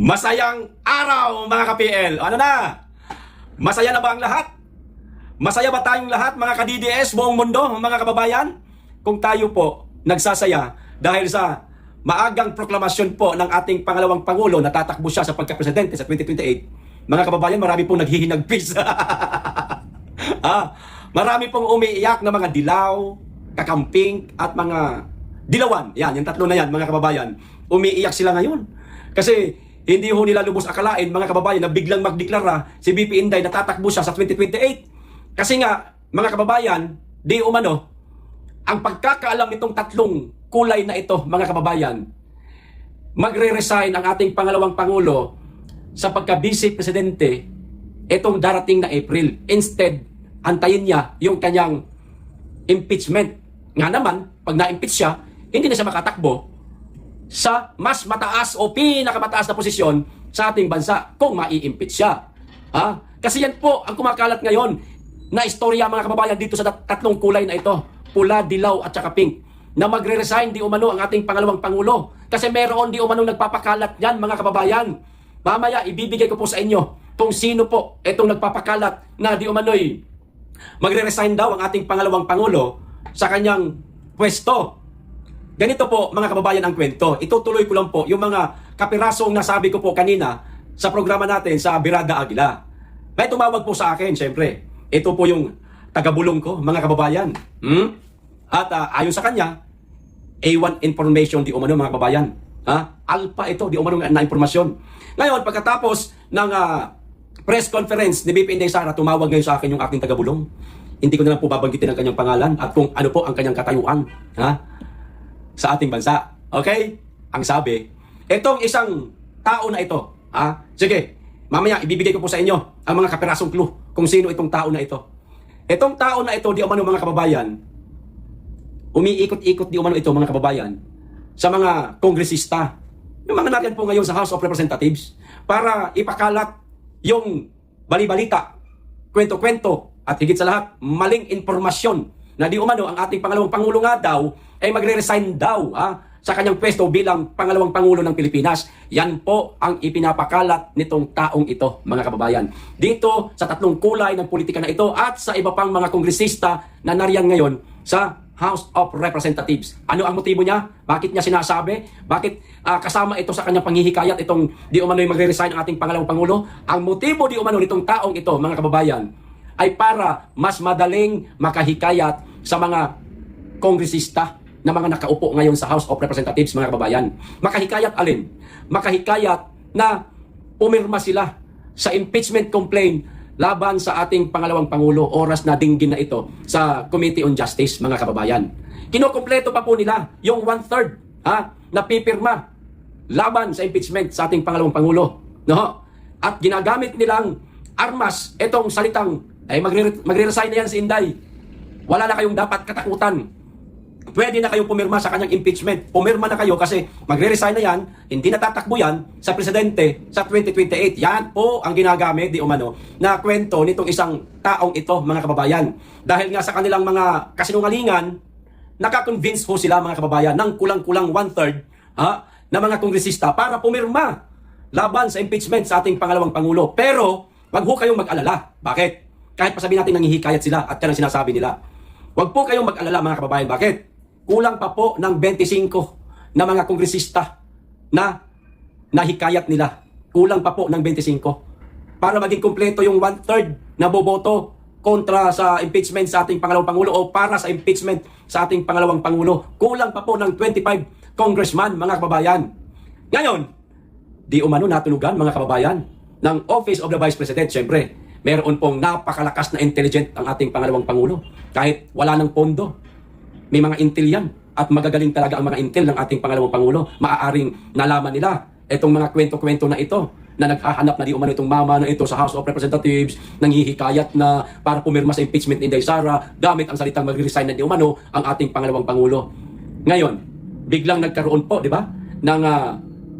Masayang araw mga ka-PL. Ano na? Masaya na ba ang lahat? Masaya ba tayong lahat mga ka-DDS buong mundo, mga kababayan? Kung tayo po nagsasaya dahil sa maagang proklamasyon po ng ating pangalawang Pangulo na tatakbo siya sa pagka-presidente sa 2028, mga kababayan, marami pong naghihinagpis. Marami pong umiiyak na mga dilaw, kakamping at mga dilawan. Yan, yung tatlo na yan mga kababayan. Umiiyak sila ngayon. Kasi hindi ho nila lubos akalain mga kababayan na biglang magdeklara si BP Inday na tatakbo siya sa 2028. Kasi nga, mga kababayan, di umano, ang pagkakaalam nitong tatlong kulay na ito, mga kababayan, magre-resign ang ating pangalawang Pangulo sa pagka-vice presidente itong darating na April. Instead, antayin niya yung kanyang impeachment. Nga naman, pag na-impeach siya, hindi na siya makatakbo sa mas mataas o pinakamataas na posisyon sa ating bansa kung mai-impeach siya. Kasi yan po ang kumakalat ngayon na istorya mga kababayan dito sa tatlong kulay na ito, pula, dilaw at saka pink, na magre-resign di umano ang ating pangalawang Pangulo. Kasi meron di umano nagpapakalat yan mga kababayan. Mamaya ibibigay ko po sa inyo kung sino po itong nagpapakalat na di umano'y magre-resign daw ang ating pangalawang Pangulo sa kanyang pwesto. Ganito po mga kababayan ang kwento. Itutuloy ko lang po yung mga kapirasong nasabi ko po kanina sa programa natin sa Birada Aguila. May tumawag po sa akin, syempre. Ito po yung tagabulong ko, mga kababayan. At ayon sa kanya, A1 information di umano mga kababayan. Alpha ito, di umano na informasyon. Ngayon, pagkatapos ng press conference ni BP Inday Sara, tumawag ngayon sa akin yung aking tagabulong. Hindi ko na lang po babanggitin ang kanyang pangalan at kung ano po ang kanyang katayuan sa ating bansa. Okay? Ang sabi, itong isang tao na ito, sige, mamaya ibibigay ko po sa inyo ang mga kapirasong clue kung sino itong tao na ito. Itong tao na ito, di umano mga kababayan, umiikot-ikot di umano ito mga kababayan sa mga kongresista, yung mga natin po ngayon sa House of Representatives, para ipakalat yung bali-balita, kwento-kwento, at higit sa lahat, maling impormasyon na di umano ang ating pangalawang Pangulo nga daw ay magre-resign daw sa kanyang pwesto bilang pangalawang Pangulo ng Pilipinas. Yan po ang ipinapakalat nitong taong ito, mga kababayan. Dito sa tatlong kulay ng politika na ito at sa iba pang mga kongresista na nariyan ngayon sa House of Representatives. Ano ang motibo niya? Bakit niya sinasabi? Bakit kasama ito sa kanyang panghihikayat itong di umano'y magre-resign ang ating pangalawang Pangulo? Ang motibo di umano nitong taong ito, mga kababayan, ay para mas madaling makahikayat sa mga kongresista na mga nakaupo ngayon sa House of Representatives, mga kababayan. Makahikayat alin? Makahikayat na pumirma sila sa impeachment complaint laban sa ating pangalawang Pangulo, oras na dinggin na ito sa Committee on Justice, mga kababayan. Kinukumpleto pa po nila yung 1/3 na pipirma laban sa impeachment sa ating pangalawang Pangulo. No? At ginagamit nilang armas itong salitang ay magre-resign na yan si Inday. Wala na kayong dapat katakutan. Pwede na kayong pumirma sa kanyang impeachment. Pumirma na kayo kasi magre-resign na yan, hindi natatakbo yan sa presidente sa 2028. Yan po ang ginagamit, di umano, na kwento nitong isang taong ito, mga kababayan. Dahil nga sa kanilang mga kasinungalingan, nakakonvince ho sila, mga kababayan, ng kulang-kulang 1/3 na mga kongresista para pumirma laban sa impeachment sa ating pangalawang Pangulo. Pero, wag ho kayong mag-alala. Bakit? Kahit pa sabihin natin nanghihikayat sila at yan ang sinasabi nila. Huwag po kayong mag-alala mga kababayan. Bakit? Kulang pa po ng 25 na mga kongresista na nahikayat nila. Kulang pa po ng 25. Para maging kumpleto yung 1/3 na boboto kontra sa impeachment sa ating pangalawang Pangulo o para sa impeachment sa ating pangalawang Pangulo. Kulang pa po ng 25 congressman, mga kababayan. Ngayon, di umano natulugan mga kababayan ng Office of the Vice President, syempre. Meron pong napakalakas na intelligent ang ating pangalawang Pangulo. Kahit wala ng pondo, may mga intel yan. At magagaling talaga ang mga intel ng ating pangalawang Pangulo. Maaaring nalaman nila itong mga kwento-kwento na ito na naghahanap na di umano itong mama na ito sa House of Representatives, nanghihikayat na para pumirma sa impeachment ni Inday Sara gamit ang salitang mag-resign na di umano ang ating pangalawang Pangulo. Ngayon, biglang nagkaroon po, di ba, ng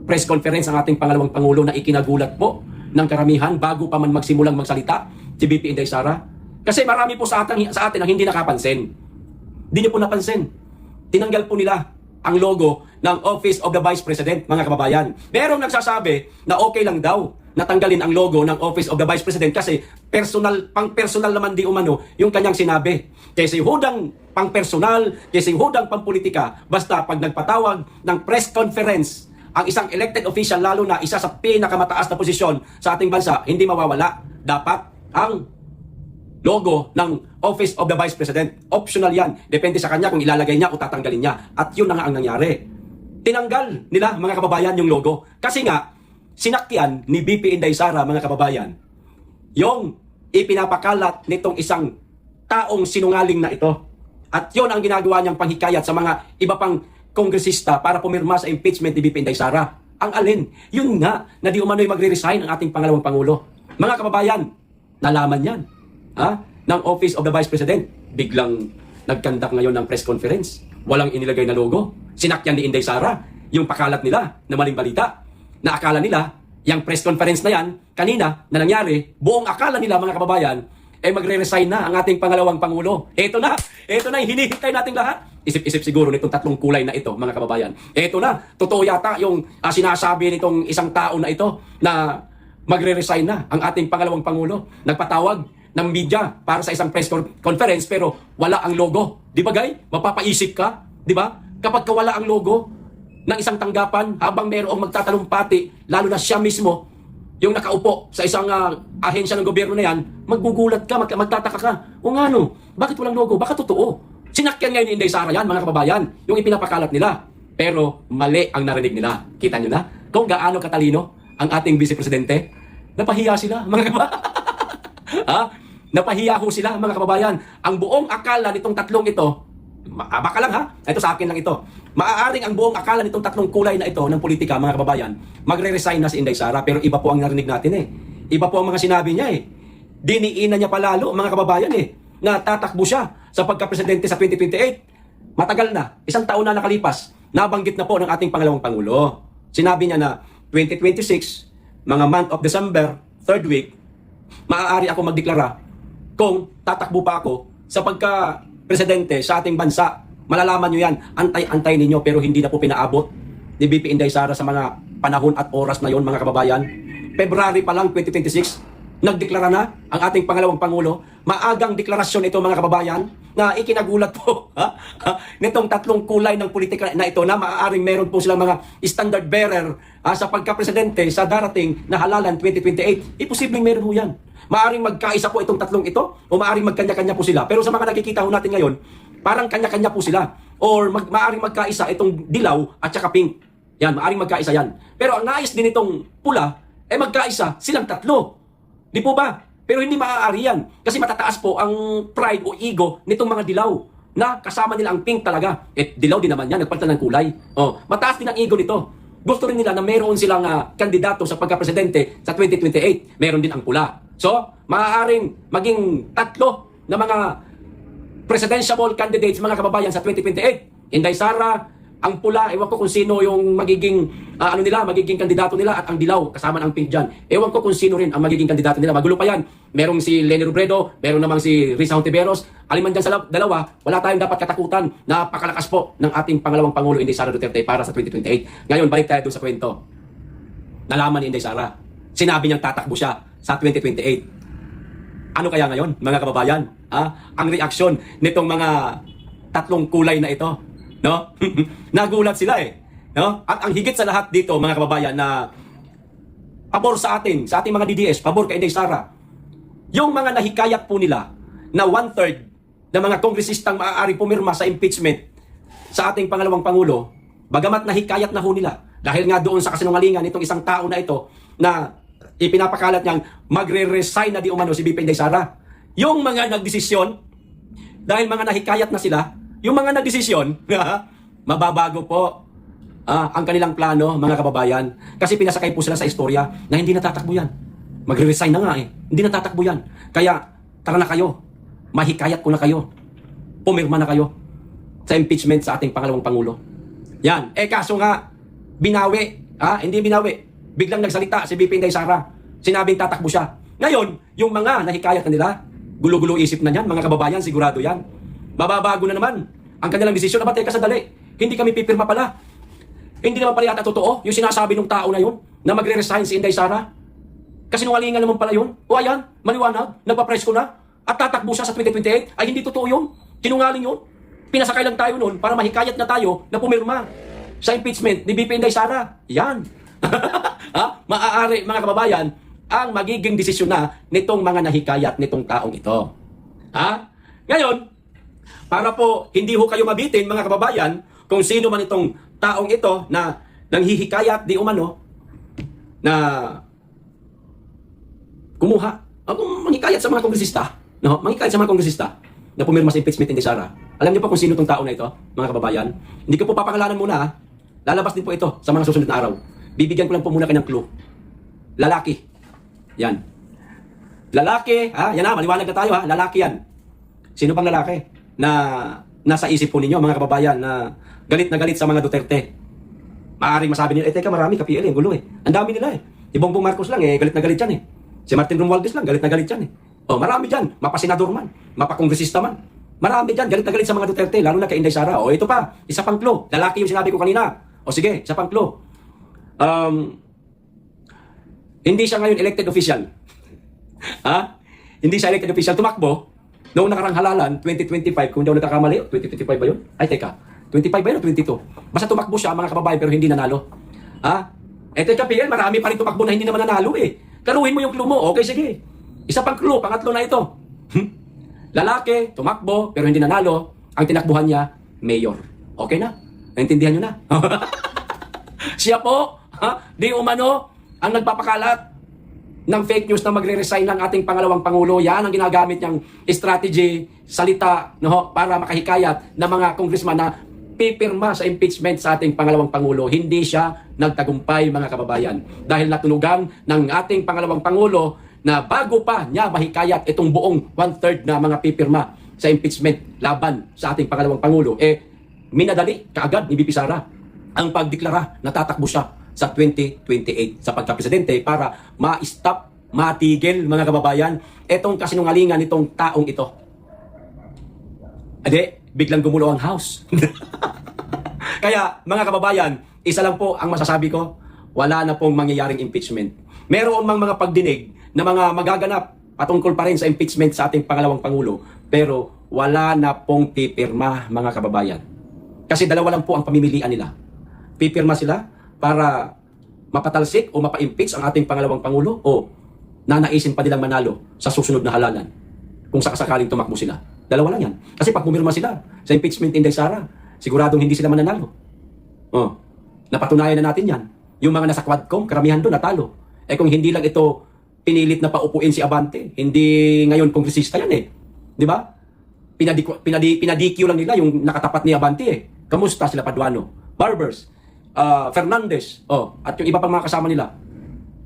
press conference ang ating pangalawang Pangulo na ikinagulat po ng karamihan bago pa man magsimulang magsalita si BP Inday Sara. Kasi marami po sa atin ang hindi nakapansin. Hindi niyo po napansin. Tinanggal po nila ang logo ng Office of the Vice President, mga kababayan. Merong nagsasabi na okay lang daw natanggalin ang logo ng Office of the Vice President kasi pang-personal naman di umano yung kanyang sinabi. Kasi hudang pang-personal, kasi hudang pang-politika, basta pag nagpatawag ng press conference ang isang elected official, lalo na isa sa pinakamataas na posisyon sa ating bansa, hindi mawawala. Dapat ang logo ng Office of the Vice President. Optional yan. Depende sa kanya kung ilalagay niya o tatanggalin niya. At yun na nga ang nangyari. Tinanggal nila, mga kababayan, yung logo. Kasi nga, sinakyan ni BP Inday Sara, mga kababayan, yung ipinapakalat nitong isang taong sinungaling na ito. At yun ang ginagawa niyang panghikayat sa mga iba pang kongresista para pumirma sa impeachment ni BP Inday Sara. Ang alin? Yun nga, na di umano'y magre-resign ang ating pangalawang Pangulo. Mga kababayan, nalaman yan ng Office of the Vice President. Biglang nagkandak ngayon ng press conference. Walang inilagay na logo. Sinakyan ni Inday Sara yung pakalat nila na maling balita. Na akala nila, yung press conference na yan, kanina, na nangyari, buong akala nila, mga kababayan, magre-resign na ang ating pangalawang Pangulo. Ito na yung hinihintay nating lahat. Isip-isip siguro nitong tatlong kulay na ito, mga kababayan. Ito na, totoo yata yung sinasabi nitong isang tao na ito na magre-resign na ang ating pangalawang Pangulo. Nagpatawag ng media para sa isang press conference pero wala ang logo. Di ba, gay? Mapapaisip ka, di ba? Kapag wala ang logo ng isang tanggapan habang mayroong magtatalumpati, lalo na siya mismo, yung nakaupo sa isang ahensya ng gobyerno na yan, maggugulat ka, magtataka ka. O nga no, bakit walang logo? Baka totoo. Sinakyan ngayon ni Inday Sara yan, mga kababayan, yung ipinapakalat nila. Pero mali ang narinig nila. Kita nyo na kung gaano katalino ang ating Vice Presidente. Napahiya sila, mga kababayan. Napahiya ho sila, mga kababayan. Ang buong akala nitong tatlong ito, baka lang ito sa akin lang ito. Maaaring ang buong akala nitong tatlong kulay na ito ng politika, mga kababayan, magre-resign na si Inday Sara, pero iba po ang narinig natin Iba po ang mga sinabi niya Diniinan niya palalo, mga kababayan na tatakbo siya sa pagka-presidente sa 2028. Matagal na, isang taon na nakalipas, nabanggit na po ng ating pangalawang Pangulo. Sinabi niya na 2026, mga month of December, third week, maaari ako magdeklara kung tatakbo pa ako sa pagka-presidente sa ating bansa. Malalaman nyo yan, antay-antay ninyo, pero hindi na po pinaabot ni BP Inday Sara sa mga panahon at oras na yon, mga kababayan. February pa lang, 2026, nagdeklara na ang ating pangalawang Pangulo. Maagang deklarasyon ito, mga kababayan, na ikinagulat po nitong tatlong kulay ng politika na ito na maaaring meron po silang mga standard bearer sa pagka-presidente sa darating na halalan 2028. Imposibleng meron po yan. Maaring magkaisa po itong tatlong ito o maaring magkanya-kanya po sila. Pero sa mga nakikita ho natin ngayon, parang kanya-kanya po sila. Or maaring magkaisa itong dilaw at saka pink. Yan, maaring magkaisa yan. Pero ang nais din itong pula, magkaisa silang tatlo. Di po ba? Pero hindi maaari yan. Kasi matataas po ang pride o ego nitong mga dilaw na kasama nila ang pink talaga. Dilaw din naman yan, nagpalitan ng kulay. Mataas din ang ego nito. Gusto rin nila na meron silang kandidato sa pagka-presidente sa 2028. Meron din ang pula. So, maaaring maging tatlo na mga presidential candidates, mga kababayan, sa 2028. Inday Sara, ang pula, ewan ko kung sino yung magiging magiging kandidato nila, at ang dilaw, kasama ng pink dyan. Ewan ko kung sino rin ang magiging kandidato nila. Magulo pa yan. Merong si Leni Robredo, meron namang si Risa Hontiveros. Aliman dyan sa dalawa, wala tayong dapat katakutan. Napakalakas po ng ating pangalawang Pangulo, Inday Sara Duterte, para sa 2028. Ngayon, balik tayo doon sa kwento. Nalaman ni Inday Sara. Sinabi niyang tatakbo siya sa 2028. Ano kaya ngayon, mga kababayan? Ang reaksyon nitong mga tatlong kulay na ito, no? Nagulat sila no? At ang higit sa lahat dito, mga kababayan, na pabor sa ating mga DDS, pabor kay Inday Sara, yung mga nahikayat po nila na 1/3 ng mga kongresistang maaari pumirma sa impeachment sa ating pangalawang Pangulo, bagamat nahikayat na ho nila dahil nga doon sa kasinungalingan nitong isang tao na ito na ipinapakalat niyang magre-resign na di umano si BP Inday Sara. Yung mga nagdesisyon, dahil mga nahikayat na sila, yung mga nagdesisyon, mababago po ang kanilang plano, mga kababayan. Kasi pinasakay po sila sa istorya na hindi natatakbo yan. Magre-resign na nga hindi natatakbo yan. Kaya, tara na kayo. Mahikayat ko na kayo. Pumirma na kayo sa impeachment sa ating pangalawang Pangulo. Yan. Kaso nga, binawi. Hindi binawi. Biglang nagsalita si BP Inday Sara. Sinabing tatakbo siya. Ngayon, yung mga nahikayat na nila, gulo-gulo isip na yan, mga kababayan, sigurado yan. Mababago na naman ang kanilang desisyon. Teka, sandali. Hindi kami pipirma pala. Hindi naman pala yata totoo yung sinasabi ng tao na yun na magre-resign si Inday Sara. Kasi nungalingan naman pala yun. O ayan, maliwanag, nagpa-press ko na at tatakbo siya sa 2028. Ay hindi totoo yun. Sinungaling yun. Pinasakay lang tayo noon para mahikayat na tayo na pumirma sa impeachment ni BP Inday Sara. Yan. Ha? Maaari mga kababayan ang magiging desisyon na nitong mga nahikayat nitong taong ito. Ha? Ngayon, para po hindi ho kayo mabitin mga kababayan kung sino man itong taong ito na nanghihikayat di umano na kumuha manghikayat sa mga kongresista, no? Manghikayat sa mga kongresista na pumirma sa impeachment ni Sara. Alam niyo po kung sino itong tao na ito, mga kababayan? Hindi ko po papakalanan muna, ha? Lalabas din po ito sa mga susunod na araw. Bibigyan ko lang po muna kayo ng clue. Lalaki. Yan. Lalaki, ha? Yan na, maliwanag na tayo, ha? Lalaki yan. Sino pang lalaki na nasa isip po ninyo, mga kababayan, na galit sa mga Duterte? Maaaring masabi nila, teka, marami ka-PL, gulo eh. Ang dami nila eh. Si Bongbong Marcos lang eh, galit na galit yan eh. Si Martin Romualdez lang, galit na galit yan eh. Oh, marami dyan, mapasenador man, mapakongresista man. Marami dyan, galit na galit sa mga Duterte, lalo na kay Inday Sara. O ito pa, isa pang clue. Lalaki yung sinabi ko kanina. O sige, isa pang clue. Hindi siya ngayon elected official. Ha? Hindi siya elected official. Tumakbo, noong nakarang halalan, 2025, kung daw nagkakamali, 2025 ba yun? Ay, teka. 25 ba yun o 22? Basta tumakbo siya, mga kababayan, pero hindi nanalo. Ha? Eh, teka, PL, marami pa rin tumakbo na hindi naman nanalo eh. Karuhin mo yung clue mo. Okay, sige. Isa pang clue, pangatlo na ito. Lalaki, tumakbo, pero hindi nanalo. Ang tinakbuhan niya, mayor. Okay na? Naintindihan nyo na? Siya po, ha? Di umano, ang nagpapakalat ng fake news na magre-resign ng ating pangalawang pangulo. Yan ang ginagamit niyang strategy, salita, no, para makahikayat ng mga congressman na pipirma sa impeachment sa ating pangalawang pangulo. Hindi siya nagtagumpay, mga kababayan. Dahil natunugan ng ating pangalawang pangulo na bago pa niya mahikayat itong buong 1/3 na mga pipirma sa impeachment laban sa ating pangalawang pangulo, minadali kaagad ni BP Sara ang pagdeklara na tatakbo siya sa 2028 sa pagkapresidente para ma-stop, matigil, mga kababayan, itong kasinungalingan nitong taong ito. Ade, biglang gumulo ang house. Kaya, mga kababayan, isa lang po ang masasabi ko, wala na pong mangyayaring impeachment. Meron mang mga pagdinig na mga magaganap patungkol pa rin sa impeachment sa ating pangalawang pangulo, pero wala na pong pipirma, mga kababayan. Kasi dalawa lang po ang pamimilian nila. Pipirma sila para mapatalsik o mapa-impeach ang ating pangalawang pangulo o nanaisin pa nilang manalo sa susunod na halalan kung sakasakaling tumakbo sila. Dalawa lang yan. Kasi pag pumirma sila sa impeachment Inday Sara, siguradong hindi sila mananalo. Oh, napatunayan na natin yan. Yung mga nasa Quadcom, karamihan doon natalo. Eh kung hindi lang ito pinilit na paupuin si Abante, hindi ngayon kongresista yan eh. Di ba? Pinadikyo lang nila yung nakatapat ni Abante eh. Kamusta sila Paduano? Barbers, Fernandez, at yung iba pang mga kasama nila.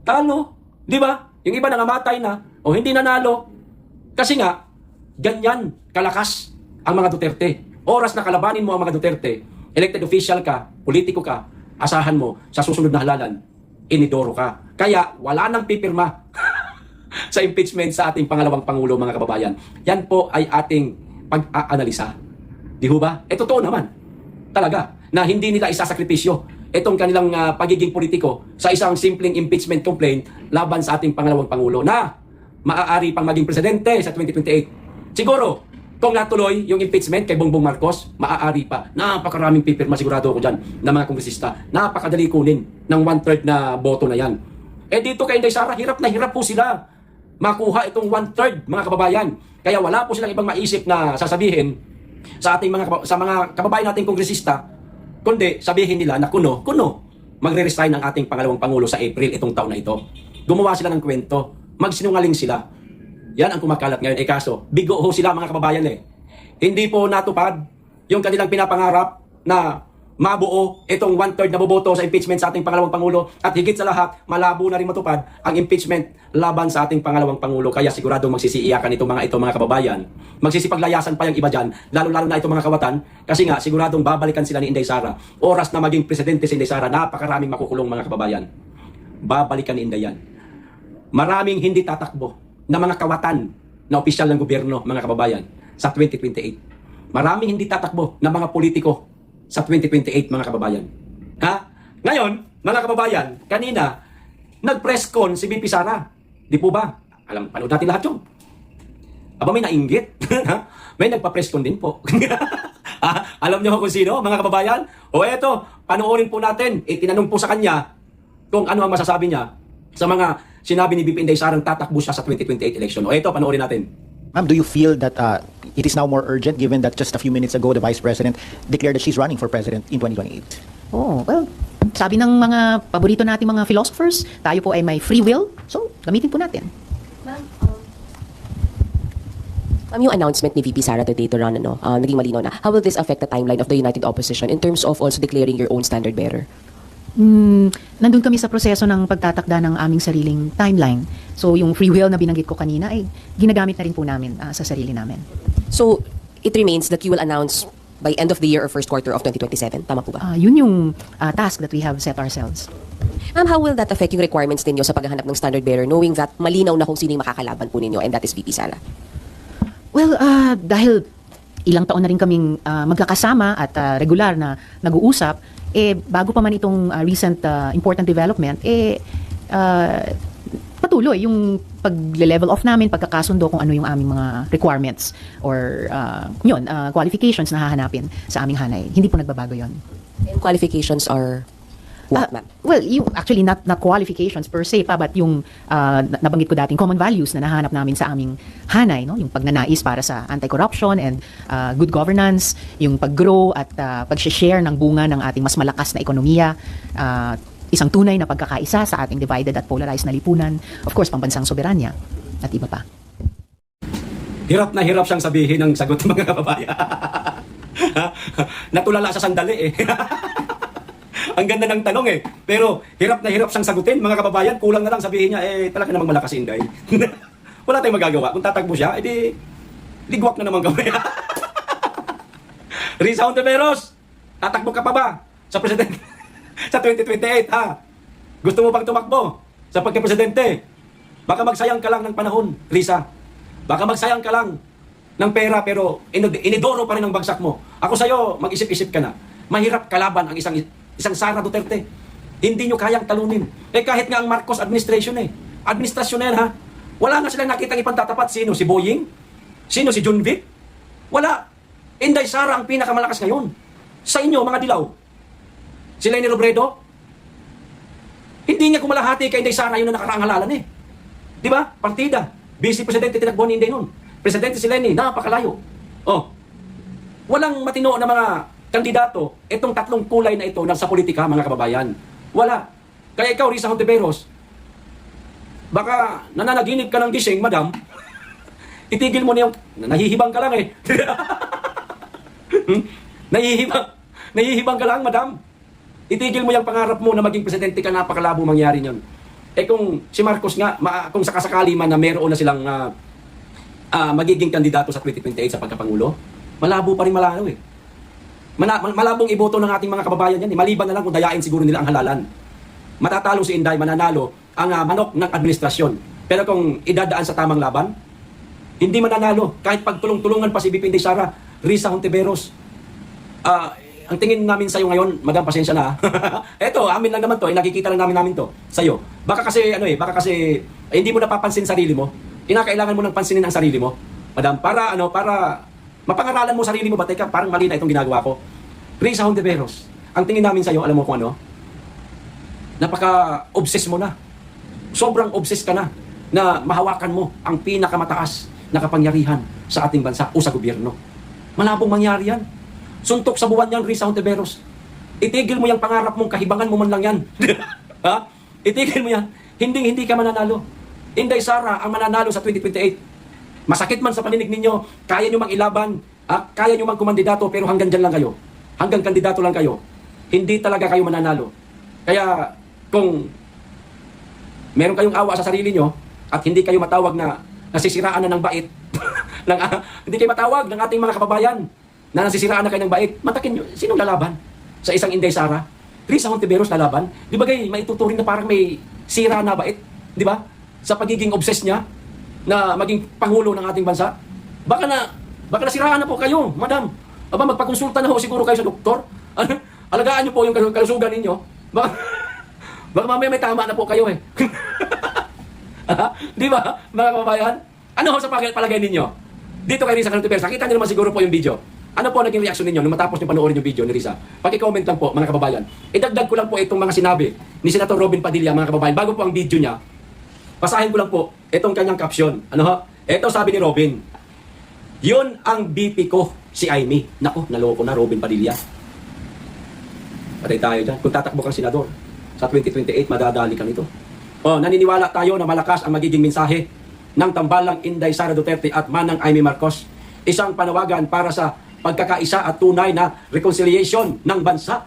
Talo, di ba? Yung iba nangamatay na, o hindi nanalo. Kasi nga, ganyan kalakas ang mga Duterte. Oras na kalabanin mo ang mga Duterte, elected official ka, politiko ka, asahan mo sa susunod na halalan, inidoro ka. Kaya wala nang pipirma sa impeachment sa ating pangalawang pangulo, mga kababayan. Yan po ay ating pag-aanalisa. Di ho ba? Totoo naman. Talaga, na hindi nila isasakripisyo itong kanilang pagiging politiko sa isang simpleng impeachment complaint laban sa ating pangalawang pangulo na maaari pang maging presidente sa 2028. Siguro, kung natuloy yung impeachment kay Bongbong Marcos, maaari pa. Napakaraming pipirma, sigurado ako dyan, na mga kongresista. Napakadali kunin ng 1/3 na boto na yan. Dito kay Inday Sara, hirap na hirap po sila makuha itong 1/3, mga kababayan. Kaya wala po silang ibang maisip na sasabihin sa ating sa mga kababayan nating kongresista, kundi sabihin nila na kuno, magre-resign ang ating pangalawang pangulo sa April itong taon na ito. Gumawa sila ng kwento, magsinungaling sila. Yan ang kumakalat ngayon. Kaso, bigo ho sila, mga kababayan eh. Hindi po natupad yung kanilang pinapangarap na mabuo itong 1/3 na boboto sa impeachment sa ating pangalawang pangulo, at higit sa lahat, malabo na rin matupad ang impeachment laban sa ating pangalawang pangulo. Kaya sigurado magsisiiyakan itong mga kababayan. Magsisipaglayasan pa yung iba dyan, lalo-lalo na itong mga kawatan, kasi nga siguradong babalikan sila ni Inday Sara. Oras na maging presidente si Inday Sara, napakaraming makukulong, mga kababayan. Babalikan ni Inday yan. Maraming hindi tatakbo na mga kawatan na opisyal ng gobyerno, mga kababayan, sa 2028. Maraming hindi tatakbo na mga politiko sa 2028, mga kababayan. Ha? Ngayon, mga kababayan, kanina, nag-press con si BP Sara. Di po ba? Panood natin lahat yun. Aba, may nainggit. May nagpa-press con din po. Alam niyo kung sino, mga kababayan? O eto, panoorin po natin. Tinanong po sa kanya kung ano ang masasabi niya sa mga sinabi ni BP Inday Sarang tatakbo siya sa 2028 election. O eto, panoorin natin. Ma'am, do you feel that it is now more urgent given that just a few minutes ago the Vice President declared that she's running for President in 2028? Oh, well, sabi ng mga paborito nating mga philosophers, tayo po ay may free will, so gamitin po natin. Yung announcement ni VP Sara today to run, naging malinaw na. How will this affect the timeline of the United Opposition in terms of also declaring your own standard bearer? Nandun kami sa proseso ng pagtatakda ng aming sariling timeline. So yung free will na binanggit ko kanina ay ginagamit na rin po namin sa sarili namin. So, it remains that you will announce by end of the year or first quarter of 2027. Tama po ba? Yun yung task that we have set ourselves. Ma'am, how will that affect yung requirements ninyo sa paghahanap ng standard bearer knowing that malinaw na kung sino yung makakalaban po ninyo and that is VP Sara? Well, dahil ilang taon na rin kaming magkakasama at regular na nag-uusap, bago pa man itong recent important development, patuloy yung pag-level off namin, pagkakasundo kung ano yung aming mga requirements or qualifications na hahanapin sa aming hanay. Hindi po nagbabago yon. And qualifications are what, ma'am? Well, actually not qualifications per se pa, but yung nabanggit ko dating common values na nahanap namin sa aming hanay, no? Yung pagnanais para sa anti-corruption and good governance, yung pag-grow at pag-share ng bunga ng ating mas malakas na ekonomiya, isang tunay na pagkakaisa sa ating divided at polarized na lipunan, of course, pambansang soberanya at iba pa. Hirap na hirap siyang sabihin ang sagot ng mga kababayan. Natulala sa sandali eh. Ang ganda ng tanong eh. Pero hirap na hirap siyang sagutin, mga kababayan. Kulang na lang sabihin niya, talaga namang malakas si Inday. Wala tayong magagawa. Kung tatakbo siya, ligwak na naman kami. Risa Hontiveros, tatakbo ka pa ba sa presidente sa 2028, ha? Gusto mo pang tumakbo sa pagka-presidente? Baka magsayang ka lang ng panahon, Risa. Baka magsayang ka lang ng pera, pero inidoro pa rin ang bagsak mo. Ako sa'yo, mag-isip-isip ka na. Mahirap kalaban ang isang Sara Duterte. Hindi nyo kayang talunin. Kahit nga ang Marcos administration administrasyon na yan, ha? Wala nga silang nakitang ipantatapat. Sino? Si Boying? Sino? Si John Vic? Wala. Inday Sara ang pinakamalakas ngayon. Sa inyo, mga dilaw. Si Leni Robredo? Hindi niya kumalahati kay Inday Sara yun na nakaraang halalan eh. Di ba? Partida. Vice Presidente tinakbo ni Inday nun. Presidente si Leni, napakalayo. Oh. Walang matino na mga kandidato, itong tatlong kulay na ito sa politika, mga kababayan. Wala. Kaya ikaw, Risa Hontiveros, baka nananaginip ka ng gising, madam, itigil mo na yung, nahihibang ka lang eh. Nahihibang ka lang, madam. Itigil mo yung pangarap mo na maging presidente ka, napakalabo mangyari yun. Kung si Marcos nga, kung sakasakali man na meron na silang magiging kandidato sa 2028 sa pagkapangulo, malabo pa rin malalaw eh. Malabong iboto ng ating mga kababayan yan. Maliban na lang kung dayain siguro nila ang halalan. Matatalo si Inday, mananalo ang manok ng administrasyon. Pero kung idadaan sa tamang laban, hindi mananalo. Kahit pagtulong-tulungan pa si BP Inday Sara, Risa Hontiveros. Ang tingin namin sa'yo ngayon, madam, pasensya na. Eto, amin lang naman to. Nakikita lang namin to sa'yo. Baka kasi, hindi mo napapansin sarili mo. Kinakailangan mo nang pansinin ang sarili mo. Madam, para mapangaralan mo sarili mo ba? Teka, parang mali na itong ginagawa ko. Risa Hontiveros, ang tingin namin sa'yo, alam mo kung ano? Napaka-obsess mo na. Sobrang obsess ka na mahawakan mo ang pinakamataas na kapangyarihan sa ating bansa o sa gobyerno. Malabong mangyari yan. Suntok sa buwan yan, Risa Hontiveros. Itigil mo yung pangarap mong kahibangan mo man lang yan. Ha? Itigil mo yan. Hindi ka mananalo. Inday Sara ang mananalo sa 2028. Masakit man sa paninig ninyo, kaya nyo mang ilaban, kaya nyo mang kumandidato, pero hanggang dyan lang kayo. Hanggang kandidato lang kayo. Hindi talaga kayo mananalo. Kaya kung meron kayong awa sa sarili nyo, at hindi kayo matawag na nasisiraan na ng bait, hindi kayo matawag ng ating mga kababayan na nasisiraan na kayo ng bait, matakin nyo, sinong lalaban sa isang Inday Sara? Risa Hontiveros lalaban? Di ba kayo maituturing na parang may sira na bait? Di ba? Sa pagiging obsessed niya na maging pangulo ng ating bansa? Baka nasiraan na po kayo, madam. Aba, magpakonsulta na ho siguro kayo sa doktor. Alagaan nyo po yung kalusugan ninyo. Baka mamaya may tama na po kayo eh. Di ba, mga kababayan? Ano ho sa palagay ninyo? Dito kay Risa Cantiveros, nakita niyo naman siguro po yung video. Ano po naging reaksyon ninyo nung matapos niyo panoorin yung video ni Risa? Paki-comment lang po, mga kababayan. Idagdag ko lang po itong mga sinabi ni Senator Robin Padilla, mga kababayan. Bago po ang video niya, basahin ko lang po itong kanyang caption. Ano ho? Ito sabi ni Robin. Yun ang BP ko, si Amy. Nako, naloko na Robin Padilla. Patay tayo dyan. Kung tatakbo kang senador, sa 2028, madadali ka nito. Naniniwala tayo na malakas ang magiging mensahe ng tambalang Inday Sara Duterte at Manang Amy Marcos. Isang panawagan para sa pagkakaisa at tunay na reconciliation ng bansa.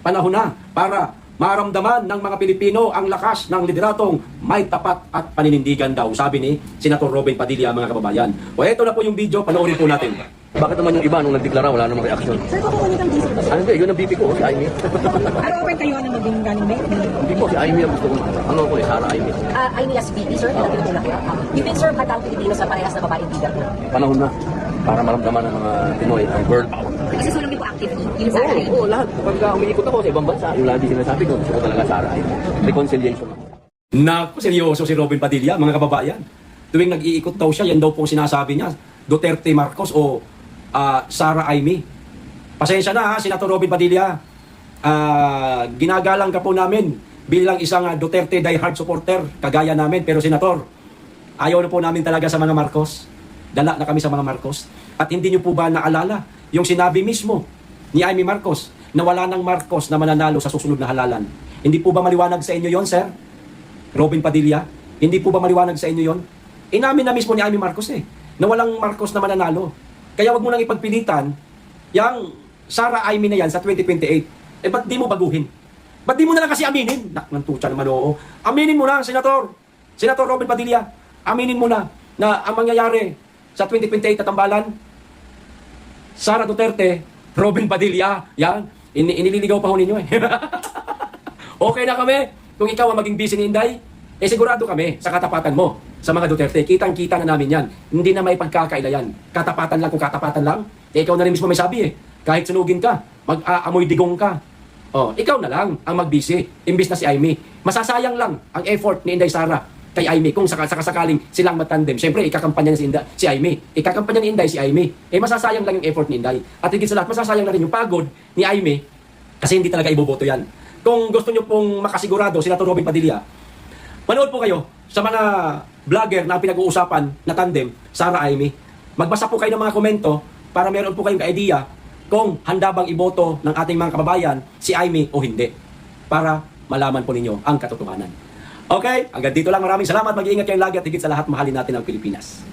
Panahon na para maramdaman ng mga Pilipino ang lakas ng lideratong may tapat at paninindigan daw, sabi ni Senator Robin Padilla, mga kababayan. Ito na po yung video, panoorin po natin. Bakit naman yung iba nung nagdeklara wala namang reaksyon? Sir, kukunin ang diesel. Ano ba, yun ang BP ko, si Amy. Ano open kayo na maging running mate? Hindi po, si Amy ang gusto ko. Ano ko, Sara Amy. Amy as VP, sir, tinatulong ko. You can serve at ang Pilipinos sa parehas na babaeng leader. Panahon na para maramdaman ng mga Pinoy ang girl power. Kasi sulong din po actively. Yung sa akin. Oo, lahat. Pagka umiikot ako sa ibang bansa, yung lagi sinasabi ko, gusto ko talaga Sara Amy. Reconciliation. Naku, seryoso si Robin Padilla, mga kababayan. Tuwing nag-iikot daw siya, yan daw pong sinasabi niya, Duterte Marcos o Sara Amy. Pasensya na ha, Senator Robin Padilla. Ginagalang ka po namin bilang isang Duterte diehard supporter, kagaya namin. Pero Senator, ayaw na po namin talaga sa mga Marcos. Dala na kami sa mga Marcos. At hindi niyo po ba naalala yung sinabi mismo ni Amy Marcos na wala ng Marcos na mananalo sa susunod na halalan? Hindi po ba maliwanag sa inyo yon, Sir Robin Padilla? Hindi po ba maliwanag sa inyo yon? Inamin na mismo ni Amy Marcos na walang Marcos na mananalo. Kaya wag mo nang ipagpilitan yung Sara Amy na yan sa 2028. Ba't di mo baguhin? Ba't di mo na lang kasi aminin? Naknantutsa naman oo. Aminin mo na, Senator Robin Padilla. Aminin mo na ang mangyayari sa 2028 na tambalan. Sara Duterte, Robin Padilla, yan. Inililigaw pa ho ninyo eh. Okay na kami. Kung ikaw ang maging busy ni Inday, sigurado kami sa katapatan mo sa mga Duterte. Kitang-kita na namin yan. Hindi na may pagkakaila yan. Katapatan lang kung katapatan lang. Ikaw na rin mismo may sabi Kahit sunugin ka, mag-aamoy digong ka. Ikaw na lang ang mag-busy. Imbis na si Amy. Masasayang lang ang effort ni Inday Sara kay Amy kung sakasakaling silang matandem. Siyempre, ikakampanya niya si Amy. Ikakampanya ni Inday si Amy. Masasayang lang yung effort ni Inday. At higit sa lahat, masasayang na rin yung pagod ni Amy kasi hindi talaga iboboto yan. Kung gusto nyo pong makasigurado, Senator Robin Padilla, manood po kayo sa mga vlogger na pinag-uusapan na tandem, Sara Amy. Magbasa po kayo ng mga komento para meron po kayong ka-idea kung handa bang iboto ng ating mga kababayan si Amy o hindi. Para malaman po ninyo ang katotohanan. Okay, hanggang dito lang. Maraming salamat. Mag-iingat kayong lagi at higit sa lahat, mahalin natin ang Pilipinas.